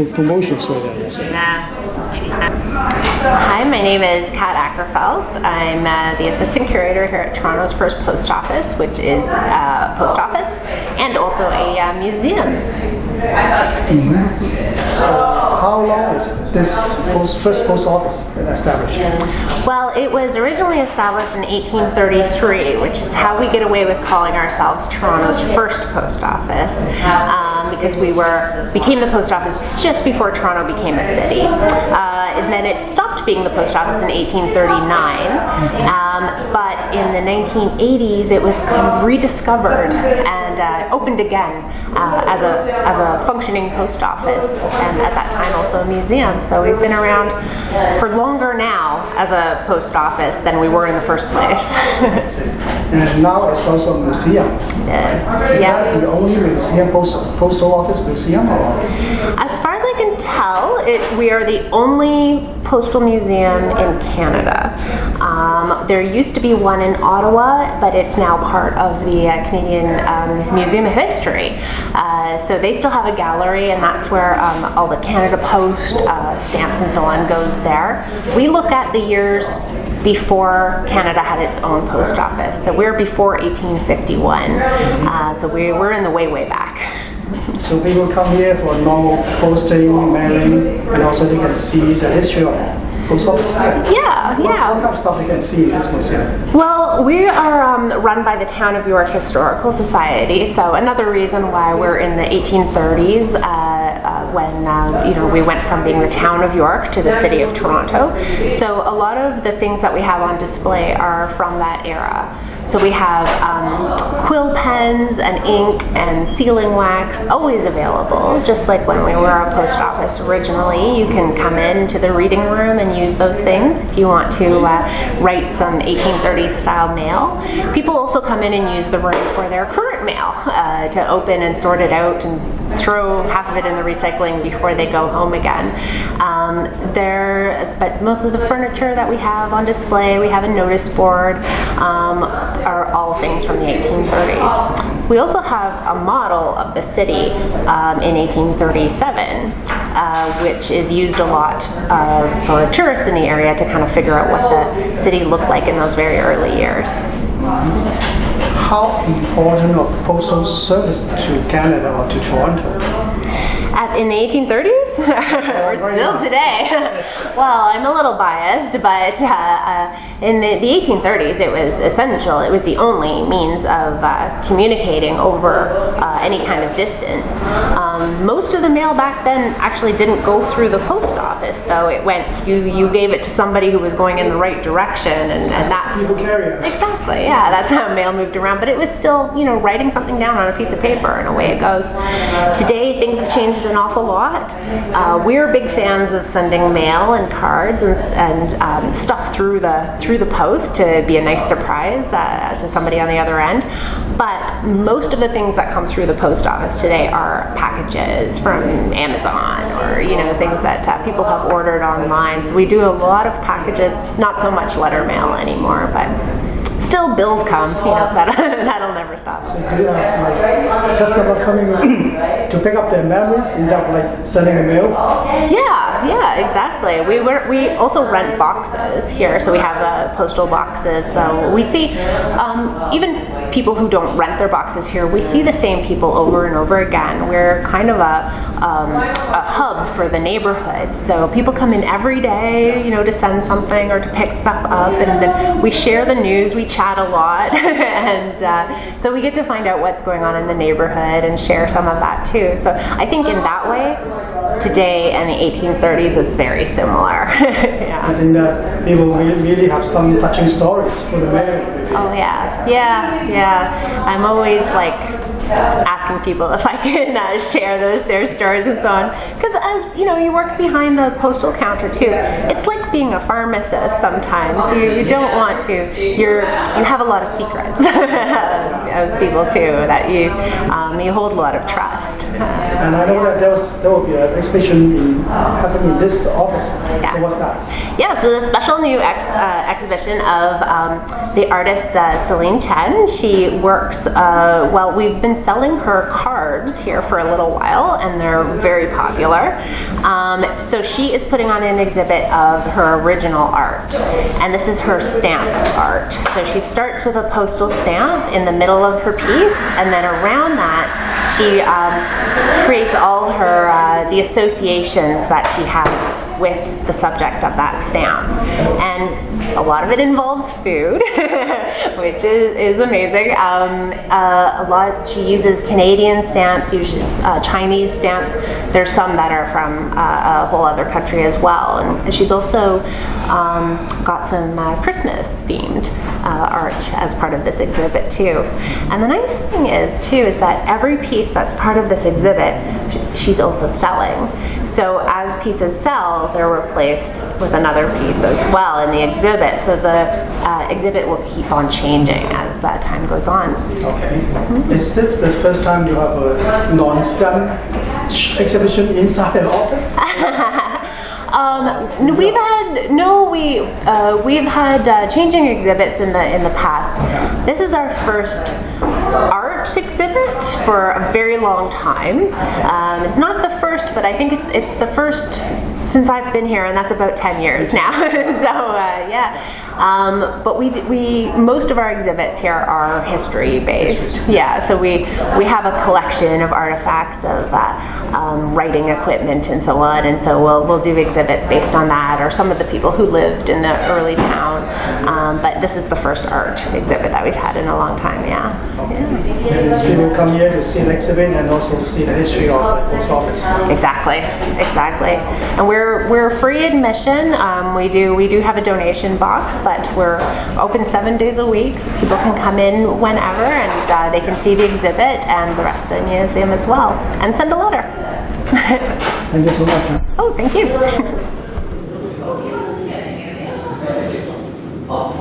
promotions for that, yes. Hi, my name is Kat Ackerfeld. I'm the assistant curator here at Toronto's first post office, which is a post office and also a museum. So how long is this first post office established? Well, it was originally established in 1833, which is how we get away with calling ourselves Toronto's first post office, because we became the post office just before Toronto became a city. And then it stopped being the post office in 1839, but in the 1980s it was kind of rediscovered and opened again as a functioning post office, and at that time also a museum. So we've been around for longer now as a post office than we were in the first place. And now it's also a museum. Yes. Is that the only museum, postal office museum? Or? As far as I can tell, we are the only postal museum in Canada. There used to be one in Ottawa, but it's now part of the Canadian Museum of History. So they still have a gallery, and that's where all the Canada Post stamps and so on goes there. We look at the years before Canada had its own post office. So we're before 1851. So we're in the way back. So people come here for normal posting, mailing, and also they can see the history of post office. Yeah. What kind of stuff you can see in this museum? Well, we are run by the Town of York Historical Society. So another reason why we're in the 1830s, when we went from being the Town of York to the City of Toronto. So a lot of the things that we have on display are from that era. So we have quill pens and ink and sealing wax always available, just like when we were a post office originally. You can come into the reading room and use those things if you want to write some 1830s style mail. People also come in and use the room for their current mail to open and sort it out and throw half of it in the recycling before they go home again. But most of the furniture that we have on display, we have a notice board, are all things from the 1830s. We also have a model of the city in 1837, which is used a lot for tourists in the area to kind of figure out what the city looked like in those very early years. How important are postal service to Canada or to Toronto? In the 1830s? Or still today? Well, I'm a little biased, but in the 1830s it was essential. It was the only means of communicating over any kind of distance. Most of the mail back then actually didn't go through the post office, though. It went, you gave it to somebody who was going in the right direction, and that's... People carriers. Exactly, yeah, that's how mail moved around. But it was still, writing something down on a piece of paper, and away it goes. Today, things have changed an awful lot. We're big fans of sending mail and cards and stuff through the post to be a nice surprise to somebody on the other end. But most of the things that come through the post office today are packages from Amazon or things that people have ordered online. So we do a lot of packages, not so much letter mail anymore, but still bills come. That'll never stop. So do you have customer coming to pick up their memories instead of sending a mail? Yeah, exactly. We also rent boxes here, so we have postal boxes. So we see even people who don't rent their boxes here. We see the same people over and over again. We're kind of a hub for the neighborhood. So people come in every day, to send something or to pick stuff up, and then we share the news. We chat a lot, and so we get to find out what's going on in the neighborhood and share some of that too. So I think in that way, today and the 1830s is very similar. Yeah. I think that people really have some touching stories for the mail. Oh yeah. I'm always asking people if I can share their stories and so on, because as you work behind the postal counter too. It's like being a pharmacist sometimes. You don't want to. You have a lot of secrets of people too that you hold a lot of trust. And I know that there will be an exhibition happening in this office. Yeah. So what's that? Yeah, so the special new exhibition of the artist artist, Celine Chen. She works, well, we've been selling her cards here for a little while, and they're very popular. So she is putting on an exhibit of her original art, and this is her stamp art. So she starts with a postal stamp in the middle of her piece, and then around that, she creates all her the associations that she has with the subject of that stamp. And a lot of it involves food, which is amazing. She uses Canadian stamps, uses Chinese stamps. There's some that are from a whole other country as well. And she's also got some Christmas themed art as part of this exhibit too. And the nice thing is that every piece that's part of this exhibit, she's also selling. So as pieces sell, they're replaced with another piece as well in the exhibit. So the exhibit will keep on changing as that time goes on. Okay. Mm-hmm. Is this the first time you have a non-stamp exhibition inside an office? We've had changing exhibits in the past. This is our first art exhibit for a very long time. It's not the first, but I think it's the first since I've been here, and that's about 10 years now. So yeah, but we most of our exhibits here are history based. Yeah, so we have a collection of artifacts of writing equipment and so on, and so we'll do exhibits based on that, or some of the people who lived in the early town. But this is the first art exhibit that we've had in a long time. Yeah. Yes, people come here to see the exhibit and also see the history of the post office. Exactly, and we're free admission. We do have a donation box, but we're open 7 days a week, so people can come in whenever, and they can see the exhibit and the rest of the museum as well, and send a letter. Thank you so much. Oh, thank you. Oh,